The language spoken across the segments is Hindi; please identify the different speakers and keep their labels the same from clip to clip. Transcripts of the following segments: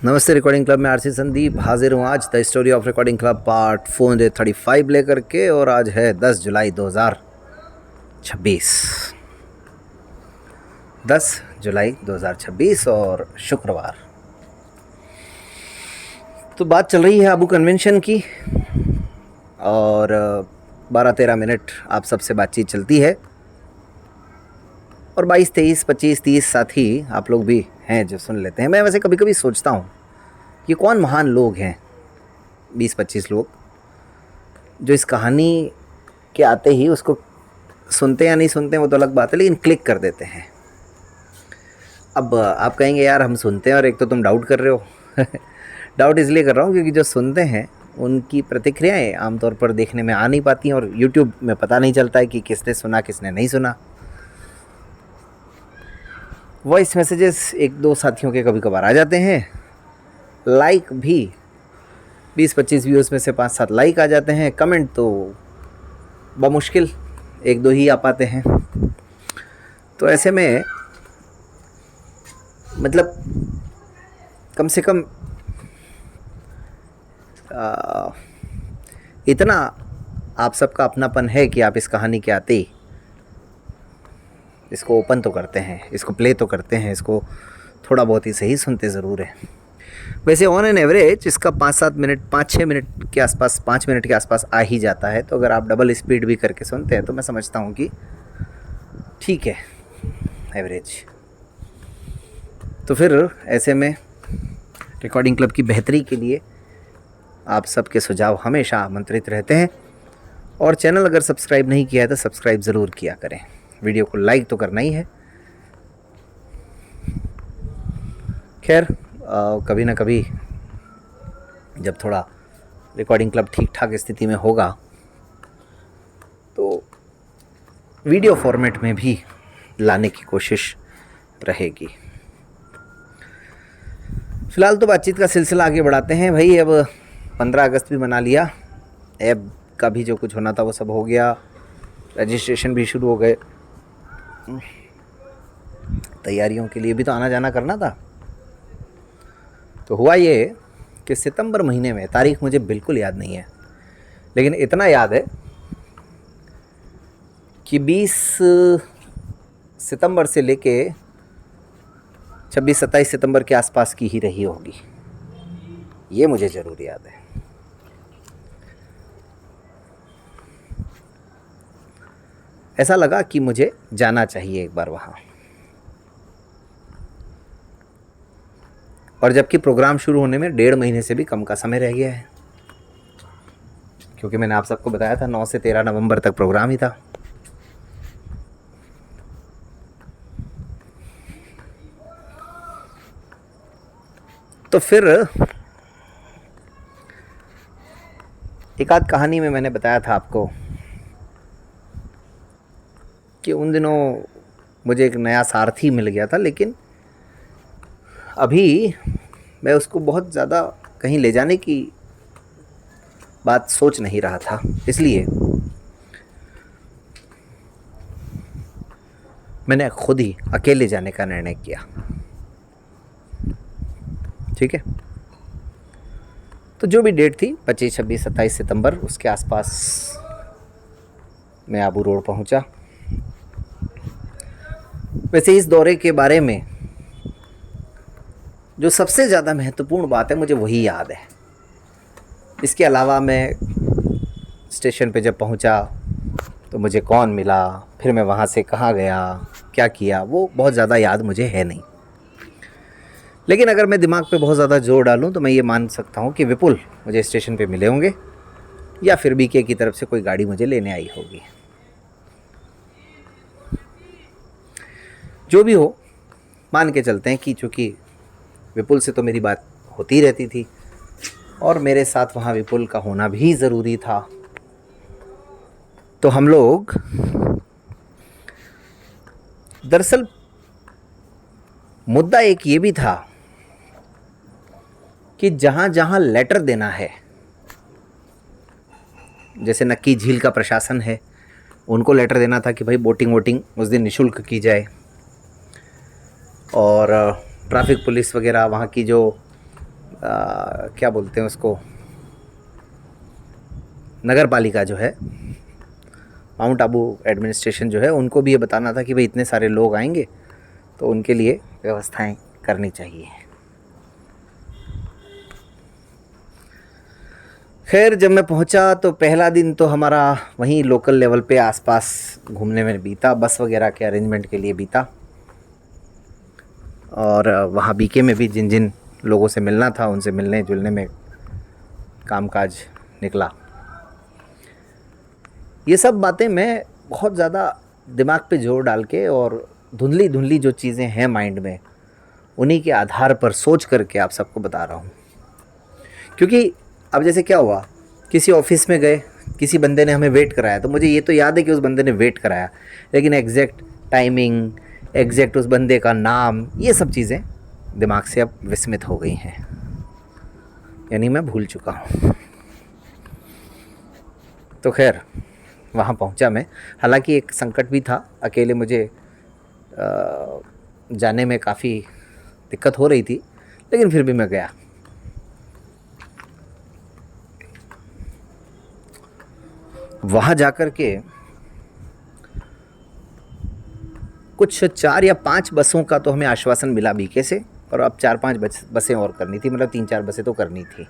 Speaker 1: नमस्ते। रिकॉर्डिंग क्लब में आरसी संदीप हाजिर हूँ आज the story of recording club part 435 लेकर के। और आज है 10 जुलाई 2026। 10 जुलाई 2026 और शुक्रवार। तो बात चल रही है आबू कन्वेंशन की और 12-13 मिनट आप सबसे बातचीत चलती है और 22, 23, 25, 30 साथी आप लोग भी हैं जो सुन लेते हैं। मैं वैसे कभी कभी सोचता हूँ कि कौन महान लोग हैं, 20-25 लोग जो इस कहानी के आते ही उसको सुनते या नहीं सुनते वो तो अलग बात है, लेकिन क्लिक कर देते हैं। अब आप कहेंगे यार हम सुनते हैं और एक तो तुम डाउट कर रहे हो। डाउट इसलिए कर रहा हूँ क्योंकि जो सुनते हैं उनकी प्रतिक्रियाएं आमतौर पर देखने में आ नहीं पाती हैं और यूट्यूब में पता नहीं चलता है कि किसने सुना किसने नहीं सुना। वॉइस मैसेजेस एक दो साथियों के कभी कभार आ जाते हैं, लाइक भी 20-25 व्यूज़ में से 5-7 लाइक आ जाते हैं, कमेंट तो बमुश्किल 1-2 ही आ पाते हैं। तो ऐसे में मतलब कम से कम इतना आप सबका अपनापन है कि आप इस कहानी के आते ही इसको ओपन तो करते हैं, इसको प्ले तो करते हैं, इसको थोड़ा बहुत ही सही सुनते ज़रूर है। वैसे ऑन एन एवरेज इसका 5-7 मिनट 5-6 मिनट के आसपास 5 मिनट के आसपास आ ही जाता है। तो अगर आप डबल स्पीड भी करके सुनते हैं तो मैं समझता हूँ कि ठीक है एवरेज। तो फिर ऐसे में रिकॉर्डिंग क्लब की बेहतरी के लिए आप सबके सुझाव हमेशा आमंत्रित रहते हैं। और चैनल अगर सब्सक्राइब नहीं किया है तो सब्सक्राइब ज़रूर किया करें, वीडियो को लाइक तो करना ही है। खैर कभी ना कभी जब थोड़ा रिकॉर्डिंग क्लब ठीक ठाक स्थिति में होगा तो वीडियो फॉर्मेट में भी लाने की कोशिश रहेगी। फ़िलहाल तो बातचीत का सिलसिला आगे बढ़ाते हैं भाई। अब 15 अगस्त भी मना लिया, ऐप का भी जो कुछ होना था वो सब हो गया, रजिस्ट्रेशन भी शुरू हो गए, तैयारियों के लिए भी तो आना जाना करना था। तो हुआ ये कि सितंबर महीने में, तारीख मुझे बिल्कुल याद नहीं है लेकिन इतना याद है कि 20 सितंबर से लेके 26-27 सितंबर के आसपास की ही रही होगी, ये मुझे ज़रूर याद है। ऐसा लगा कि मुझे जाना चाहिए एक बार वहाँ। और जबकि प्रोग्राम शुरू होने में 1.5 महीने से भी कम का समय रह गया है, क्योंकि मैंने आप सबको बताया था 9 से 13 नवंबर तक प्रोग्राम ही था। तो फिर एक आध कहानी में मैंने बताया था आपको कि उन दिनों मुझे एक नया सारथी मिल गया था, लेकिन अभी मैं उसको बहुत ज़्यादा कहीं ले जाने की बात सोच नहीं रहा था, इसलिए मैंने खुद ही अकेले जाने का निर्णय किया। ठीक है, तो जो भी डेट थी 25, 26, 27 सितंबर उसके आसपास मैं आबू रोड पहुंचा। वैसे इस दौरे के बारे में जो सबसे ज़्यादा महत्वपूर्ण बात है मुझे वही याद है। इसके अलावा मैं स्टेशन पे जब पहुंचा तो मुझे कौन मिला, फिर मैं वहाँ से कहाँ गया, क्या किया, वो बहुत ज़्यादा याद मुझे है नहीं। लेकिन अगर मैं दिमाग पे बहुत ज़्यादा जोर डालूं तो मैं ये मान सकता हूँ कि विपुल मुझे स्टेशन पे मिले होंगे या फिर बीके की तरफ से कोई गाड़ी मुझे लेने आई होगी। जो भी हो, मान के चलते हैं कि चूँकि विपुल से तो मेरी बात होती रहती थी और मेरे साथ वहाँ विपुल का होना भी ज़रूरी था। तो हम लोग दरअसल मुद्दा एक ये भी था कि जहाँ जहाँ लेटर देना है, जैसे नक्की झील का प्रशासन है उनको लेटर देना था कि भाई बोटिंग वोटिंग उस दिन निःशुल्क की जाए, और ट्रैफिक पुलिस वगैरह वहाँ की जो क्या बोलते हैं उसको, नगर पालिका जो है, माउंट आबू एडमिनिस्ट्रेशन जो है, उनको भी ये बताना था कि भाई इतने सारे लोग आएंगे तो उनके लिए व्यवस्थाएं करनी चाहिए। खैर जब मैं पहुंचा तो पहला दिन तो हमारा वहीं लोकल लेवल पे आसपास घूमने में बीता, बस वगैरह के अरेंजमेंट के लिए बीता। और वहाँ बीके में भी जिन जिन लोगों से मिलना था उनसे मिलने जुलने में कामकाज निकला। ये सब बातें मैं बहुत ज़्यादा दिमाग पे जोर डाल के और धुंधली धुंधली जो चीज़ें हैं माइंड में, उन्हीं के आधार पर सोच करके आप सबको बता रहा हूँ। क्योंकि अब जैसे क्या हुआ, किसी ऑफिस में गए, किसी बंदे ने हमें वेट कराया, तो मुझे ये तो याद है कि उस बंदे ने वेट कराया, लेकिन एग्जैक्ट टाइमिंग, एग्जैक्ट उस बंदे का नाम, ये सब चीज़ें दिमाग से अब विस्मित हो गई हैं, यानी मैं भूल चुका हूँ। तो खैर वहाँ पहुँचा मैं, हालांकि एक संकट भी था, अकेले मुझे जाने में काफ़ी दिक्कत हो रही थी, लेकिन फिर भी मैं गया। वहाँ जाकर के कुछ 4 या 5 बसों का तो हमें आश्वासन मिला बीके से, और अब 4-5 बसें और करनी थी, मतलब 3-4 बसें तो करनी थी।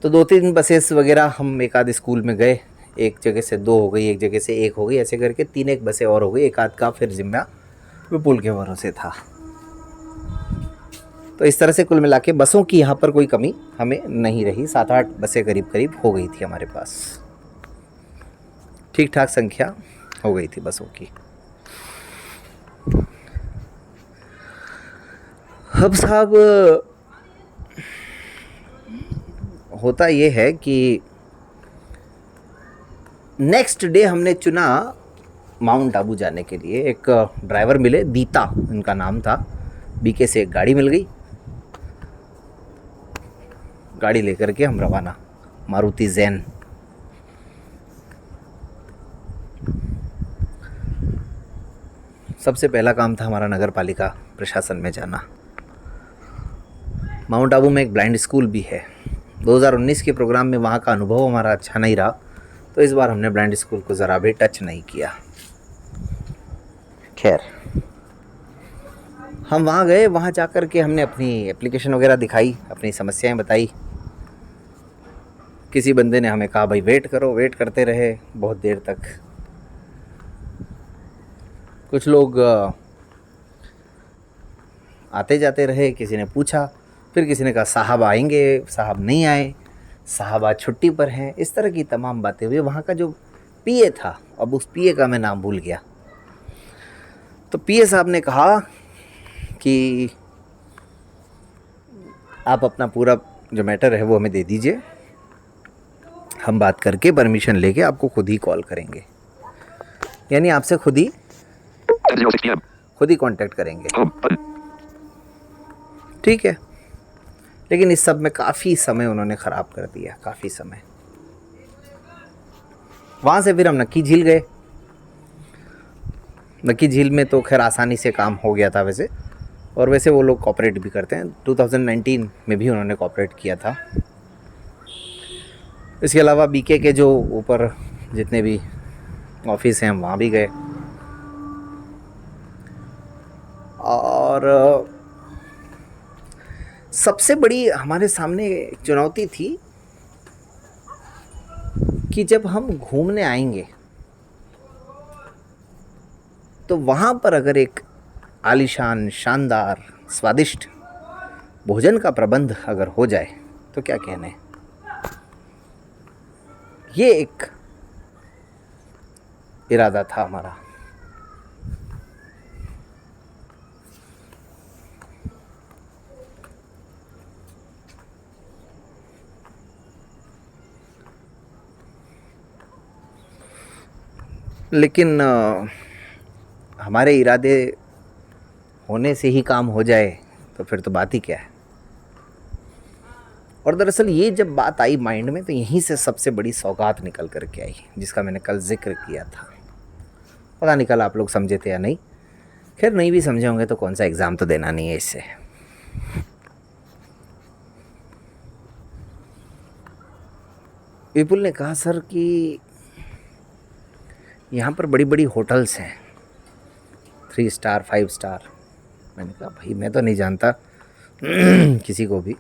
Speaker 1: तो 2-3 बसेस वगैरह हम एक आध स्कूल में गए, एक जगह से 2 हो गई, एक जगह से 1 हो गई, ऐसे करके 3 बसें और हो गई, एक आध का फिर जिम्मा विपुल के भरोसे था। तो इस तरह से कुल मिला के बसों की यहाँ पर कोई कमी हमें नहीं रही, 7-8 बसें करीब करीब हो गई थी हमारे पास, ठीक ठाक संख्या हो गई थी बसों की। अब साहब होता ये है कि नेक्स्ट डे हमने चुना माउंट आबू जाने के लिए। एक ड्राइवर मिले, दीता उनका नाम था, बीके से एक गाड़ी मिल गई, गाड़ी लेकर के हम रवाना, मारुति जैन। सबसे पहला काम था हमारा नगर पालिका प्रशासन में जाना। माउंट आबू में एक ब्लाइंड स्कूल भी है। 2019 के प्रोग्राम में वहाँ का अनुभव हमारा अच्छा नहीं रहा, तो इस बार हमने ब्लाइंड स्कूल को ज़रा भी टच नहीं किया। खैर हम वहाँ गए, वहाँ जाकर के हमने अपनी एप्लीकेशन वगैरह दिखाई, अपनी समस्याएं बताई। किसी बंदे ने हमें कहा भाई वेट करो, वेट करते रहे बहुत देर तक। कुछ लोग आते जाते रहे, किसी ने पूछा, फिर किसी ने कहा साहब आएंगे, साहब नहीं आए, साहब आज छुट्टी पर हैं, इस तरह की तमाम बातें हुई। वहाँ का जो पीए था, अब उस पीए का मैं नाम भूल गया, तो पीए साहब ने कहा कि आप अपना पूरा जो मैटर है वो हमें दे दीजिए, हम बात करके परमिशन लेके आपको खुद ही कॉल करेंगे, यानी आपसे खुद ही कांटेक्ट करेंगे। ठीक है, लेकिन इस सब में काफ़ी समय उन्होंने ख़राब कर दिया, काफ़ी समय। वहाँ से फिर हम नक्की झील गए। नक्की झील में तो खैर आसानी से काम हो गया था वैसे, और वैसे वो लोग कॉपरेट भी करते हैं। 2019 में भी उन्होंने कॉपरेट किया था। इसके अलावा बीके के जो ऊपर जितने भी ऑफिस हैं हम वहाँ भी गए, और सबसे बड़ी हमारे सामने एक चुनौती थी कि जब हम घूमने आएंगे तो वहाँ पर अगर एक आलीशान, शानदार, स्वादिष्ट भोजन का प्रबंध अगर हो जाए तो क्या कहने। ये एक इरादा था हमारा। लेकिन हमारे इरादे होने से ही काम हो जाए तो फिर तो बात ही क्या है। और दरअसल ये जब बात आई माइंड में, तो यहीं से सबसे बड़ी सौगात निकल कर के आई, जिसका मैंने कल जिक्र किया था। पता नहीं कल आप लोग समझे थे या नहीं, खैर नहीं भी समझे होंगे तो कौन सा एग्ज़ाम तो देना नहीं है इससे। विपुल ने कहा सर कि यहाँ पर बड़ी बड़ी होटल्स हैं, 3 स्टार 5 स्टार। मैंने कहा भाई मैं तो नहीं जानता किसी को भी।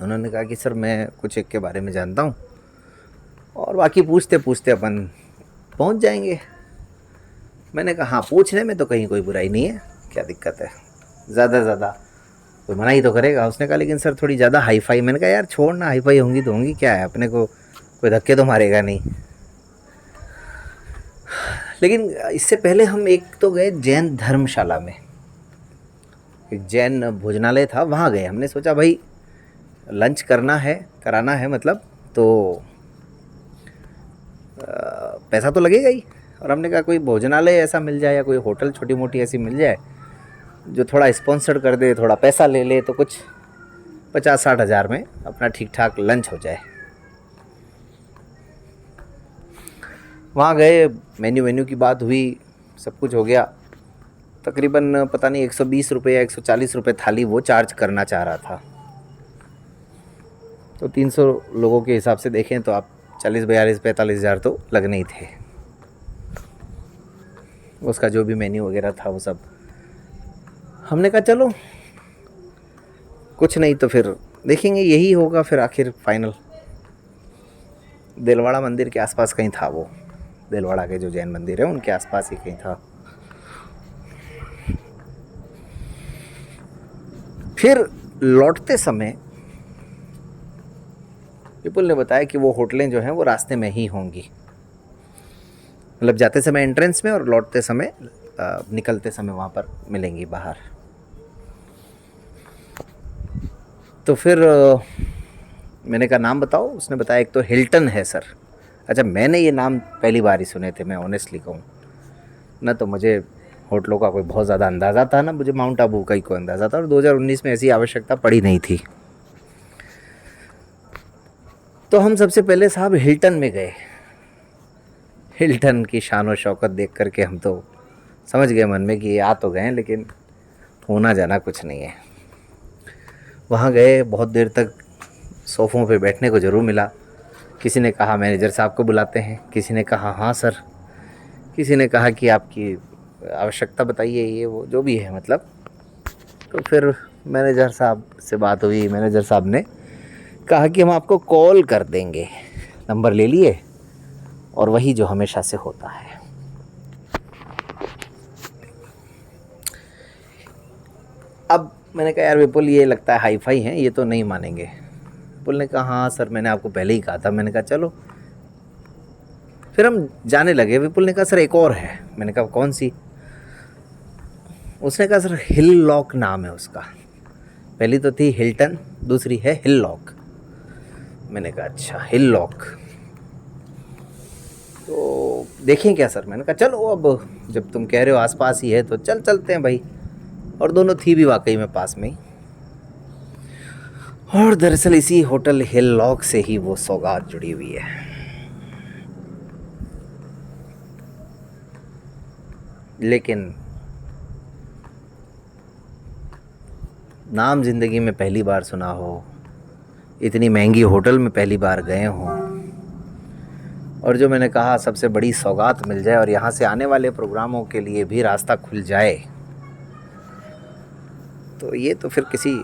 Speaker 1: उन्होंने कहा कि सर मैं कुछ एक के बारे में जानता हूँ और बाकी पूछते पूछते अपन पहुँच जाएंगे। मैंने कहा हाँ, पूछने में तो कहीं कोई बुराई नहीं है, क्या दिक्कत है, ज़्यादा से ज़्यादा कोई मना ही तो करेगा। उसने कहा लेकिन सर थोड़ी ज़्यादा हाई फाई। मैंने कहा यार छोड़ ना, हाई फाई होंगी तो होंगी, क्या है, अपने को कोई धक्के तो मारेगा नहीं। लेकिन इससे पहले हम एक तो गए जैन धर्मशाला में, एक जैन भोजनालय था, वहाँ गए। हमने सोचा भाई लंच कराना है मतलब, तो पैसा तो लगेगा ही। और हमने कहा कोई भोजनालय ऐसा मिल जाए या कोई होटल छोटी मोटी ऐसी मिल जाए जो थोड़ा स्पॉन्सर कर दे, थोड़ा पैसा ले ले, तो कुछ 50-60 हज़ार में अपना ठीक ठाक लंच हो जाए। वहाँ गए, मेन्यू की बात हुई, सब कुछ हो गया। तकरीबन पता नहीं 120 रुपये या 140 रुपये थाली वो चार्ज करना चाह रहा था। तो 300 लोगों के हिसाब से देखें तो आप 40-42-45 हज़ार तो लगने ही थे। उसका जो भी मेन्यू वगैरह था वो सब। हमने कहा चलो कुछ नहीं तो फिर देखेंगे, यही होगा फिर आखिर फाइनल। देलवाड़ा मंदिर के आसपास कहीं था वो, देलवाड़ा के जो जैन मंदिर है उनके आसपास ही कहीं था। फिर लौटते समय विपुल ने बताया कि वो होटलें जो हैं वो रास्ते में ही होंगी, मतलब जाते समय एंट्रेंस में और लौटते समय निकलते समय वहाँ पर मिलेंगी बाहर। तो फिर मैंने कहा नाम बताओ। उसने बताया एक तो हिल्टन है सर। अच्छा, मैंने ये नाम पहली बार ही सुने थे, मैं ऑनेस्टली कहूँ ना, तो मुझे होटलों का कोई बहुत ज़्यादा अंदाज़ा था ना, मुझे माउंट आबू का ही कोई अंदाज़ा था, और 2019 में ऐसी आवश्यकता पड़ी नहीं थी। तो हम सबसे पहले साहब हिल्टन में गए। हिल्टन की शान और शौकत देख करके हम तो समझ गए मन में कि ये आ तो गए लेकिन होना जाना कुछ नहीं है। वहाँ गए, बहुत देर तक सोफ़ों पे बैठने को ज़रूर मिला। किसी ने कहा मैनेजर साहब को बुलाते हैं, किसी ने कहा हाँ सर, किसी ने कहा कि आपकी आवश्यकता बताइए, ये वो जो भी है मतलब। तो फिर मैनेजर साहब से बात हुई। मैनेजर साहब ने कहा कि हम आपको कॉल कर देंगे, नंबर ले लिए, और वही जो हमेशा से होता है। अब मैंने कहा यार विपुल ये लगता है हाई फाई हैं, ये तो नहीं मानेंगे। विपुल ने कहा हाँ सर मैंने आपको पहले ही कहा था। मैंने कहा चलो। फिर हम जाने लगे। विपुल ने कहा सर एक और है। मैंने कहा कौन सी? उसने कहा सर हिल लॉक नाम है उसका। पहली तो थी हिल्टन, दूसरी है हिल लॉक। मैंने कहा अच्छा हिल लॉक, तो देखें क्या सर? मैंने कहा चलो, अब जब तुम कह रहे हो आसपास ही है तो चलते हैं भाई। और दोनों थी भी वाकई में पास में ही। और दरअसल इसी होटल हिल लॉक से ही वो सौगात जुड़ी हुई है। लेकिन नाम ज़िंदगी में पहली बार सुना हो, इतनी महंगी होटल में पहली बार गए हों, और जो मैंने कहा सबसे बड़ी सौगात मिल जाए और यहाँ से आने वाले प्रोग्रामों के लिए भी रास्ता खुल जाए, तो ये तो फिर किसी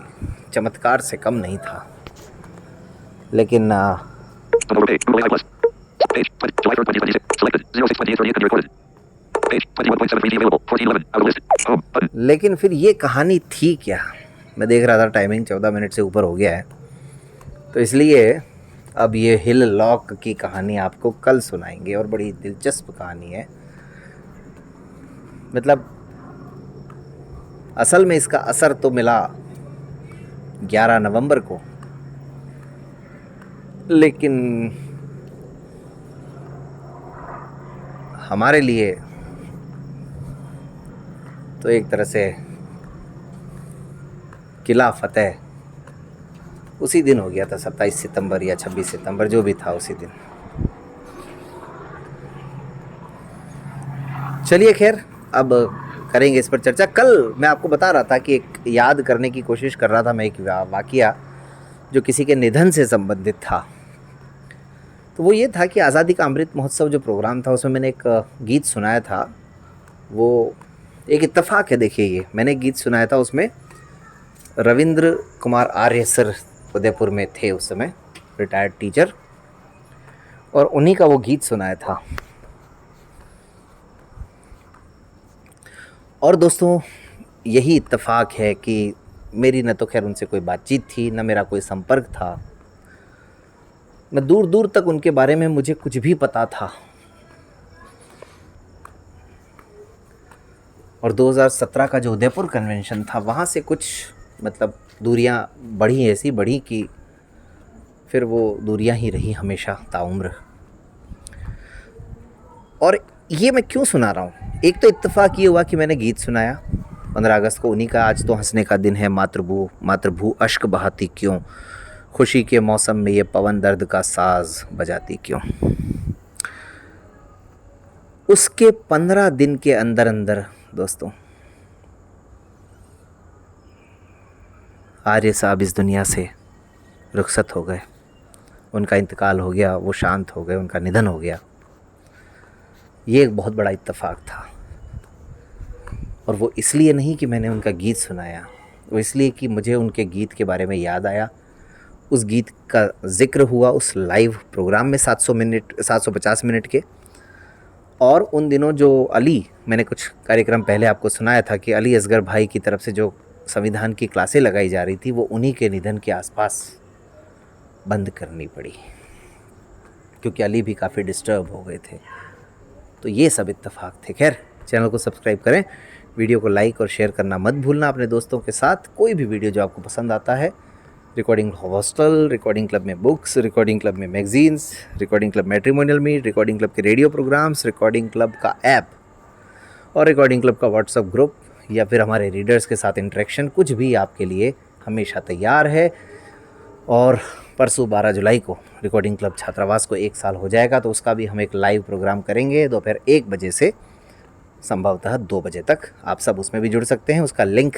Speaker 1: चमत्कार से कम नहीं था। लेकिन लेकिन फिर ये कहानी थी क्या? मैं देख रहा था टाइमिंग 14 मिनट से ऊपर हो गया है, तो इसलिए अब ये हिल लॉक की कहानी आपको कल सुनाएंगे, और बड़ी दिलचस्प कहानी है। मतलब असल में इसका असर तो मिला 11 नवंबर को, लेकिन हमारे लिए तो एक तरह से किला फतेह उसी दिन हो गया था, 27 सितंबर या 26 सितंबर जो भी था उसी दिन। चलिए खैर, अब करेंगे इस पर चर्चा। कल मैं आपको बता रहा था कि एक याद करने की कोशिश कर रहा था मैं, एक वाक़या जो किसी के निधन से संबंधित था। तो वो ये था कि आज़ादी का अमृत महोत्सव जो प्रोग्राम था उसमें मैंने एक गीत सुनाया था। वो एक इत्तेफाक है, देखिए ये मैंने गीत सुनाया था उसमें रविंद्र कुमार आर्य सर उदयपुर में थे उस समय, रिटायर्ड टीचर, और उन्हीं का वो गीत सुनाया था। और दोस्तों यही इत्तेफाक है कि मेरी न तो खैर उनसे कोई बातचीत थी, न मेरा कोई संपर्क था, न दूर दूर तक उनके बारे में मुझे कुछ भी पता था। और 2017 का जो उदयपुर कन्वेंशन था वहाँ से कुछ मतलब दूरियां बढ़ी, ऐसी बढ़ी कि फिर वो दूरियां ही रही हमेशा ताउम्र। और ये मैं क्यों सुना रहा हूँ, एक तो इत्तेफाक ये हुआ कि मैंने गीत सुनाया 15 अगस्त को उन्हीं का, आज तो हंसने का दिन है, मातृभू अश्क बहाती क्यों, खुशी के मौसम में ये पवन दर्द का साज बजाती क्यों। उसके 15 दिन के अंदर अंदर दोस्तों आर्य साहब इस दुनिया से रुखसत हो गए, उनका इंतकाल हो गया, वो शांत हो गए, उनका निधन हो गया। ये एक बहुत बड़ा इत्तेफाक था। और वो इसलिए नहीं कि मैंने उनका गीत सुनाया, वो इसलिए कि मुझे उनके गीत के बारे में याद आया, उस गीत का जिक्र हुआ उस लाइव प्रोग्राम में 750 मिनट के। और उन दिनों जो अली, मैंने कुछ कार्यक्रम पहले आपको सुनाया था कि अली असगर भाई की तरफ से जो संविधान की क्लासें लगाई जा रही थी वो उन्हीं के निधन के आसपास बंद करनी पड़ी, क्योंकि अली भी काफ़ी डिस्टर्ब हो गए थे। तो ये सब इत्तेफाक थे। खैर, चैनल को सब्सक्राइब करें, वीडियो को लाइक और शेयर करना मत भूलना अपने दोस्तों के साथ। कोई भी वीडियो जो आपको पसंद आता है, रिकॉर्डिंग हॉस्टल, रिकॉर्डिंग क्लब में बुक्स, रिकॉर्डिंग क्लब में magazines, recording club matrimonial meet, recording club के रेडियो प्रोग्राम्स, रिकॉर्डिंग क्लब का ऐप और रिकॉर्डिंग क्लब का व्हाट्सएप ग्रुप, या फिर हमारे रीडर्स के साथ इंटरेक्शन, कुछ भी आपके लिए हमेशा तैयार है। और परसों 12 जुलाई को रिकॉर्डिंग क्लब छात्रावास को 1 साल हो जाएगा, तो उसका भी हम एक लाइव प्रोग्राम करेंगे दोपहर 1 बजे से संभवतः 2 बजे तक। आप सब उसमें भी जुड़ सकते हैं। उसका लिंक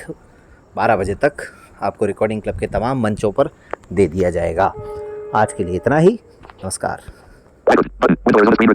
Speaker 1: 12 बजे तक आपको रिकॉर्डिंग क्लब के तमाम मंचों पर दे दिया जाएगा। आज के लिए इतना ही, नमस्कार।